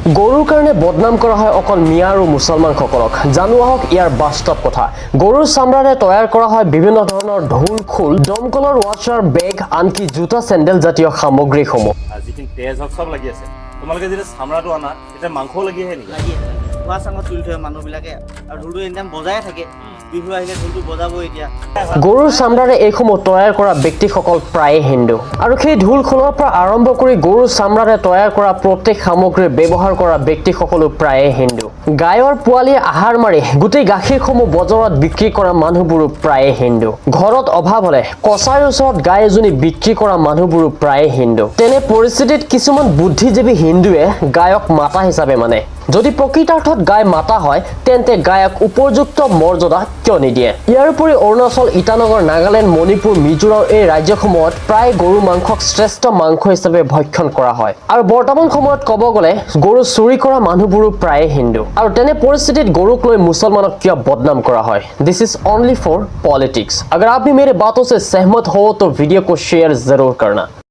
গৰুৰ কাৰণে বদনাম কৰা হয় অকল মিয়া আৰু মুছলমানসকলক। জানো আহক ইয়াৰ বাস্তৱ কথা। গৰুৰ চামৰাৰে তৈয়াৰ কৰা হয় বিভিন্ন ধৰণৰ ঢোল খোল, দমকলৰ ৱাছাৰ, বেগ, আনকি জোতা চেণ্ডেল জাতীয় সামগ্ৰীসমূহ। যিখিনি তেজ হওক চব লাগি আছে। তোমালোকে যেতিয়া চামৰাটো আনা তেতিয়া মাংসও লাগি আহে নেকি? লাগি আছে। খোৱা চাঙত তুলি থয় মানুহবিলাকে আৰু ঢোলটো এনিটাইম বজাই থাকে। বিহু আহিলে ঢোলটো বজাব এতিয়া। গৰুৰ চামৰাৰে এইসমূহ তৈয়াৰ কৰা ব্যক্তিসকল প্ৰায়ে হিন্দু আৰু সেই ঢোল খোলৰ পৰা আৰম্ভ কৰি গৰুৰ চামৰাৰে তৈয়াৰ কৰা প্ৰত্যেক সামগ্ৰী ব্যৱহাৰ কৰা ব্যক্তিসকলো প্ৰায়ে হিন্দু। গায়ৰ পোৱালীয়ে আহাৰ মাৰি গোটেই গাখীৰসমূহ বজাৰত বিক্ৰী কৰা মানুহবোৰো প্ৰায়ে হিন্দু। ঘৰত অভাৱ হলে কছাৰীৰ ওচৰত গাই এজনী বিক্ৰী কৰা মানুহবোৰো প্ৰায়ে হিন্দু। তেনে পৰিস্থিতিত কিছুমান বুদ্ধিজীৱী হিন্দুৱে গায়ক মাতা হিচাপে মানে। যদি প্ৰকৃতাৰ্থত গাই মাতা হয় তেন্তে গায়ক উপযুক্ত মৰ্যাদা কিয় নিদিয়ে? ইয়াৰ উপৰি অৰুণাচল, ইটানগৰ, নাগালেণ্ড, মণিপুৰ, মিজোৰাম এই ৰাজ্যসমূহত প্ৰায় গৰু মাংসক শ্ৰেষ্ঠ মাংস হিচাপে ভক্ষণ কৰা হয়। আৰু বৰ্তমান সময়ত ক'ব গ'লে গৰু চুৰি কৰা মানুহবোৰো প্ৰায়ে হিন্দু। আৰু তেনে পৰিস্থিতিত গৰুক লৈ মুছলমানক কিয় বদনাম কৰা হয়? This is only for politics. अगर आप भी मेरे बातों से सहमत हो तो वीडियो को शेयर जरूर करना।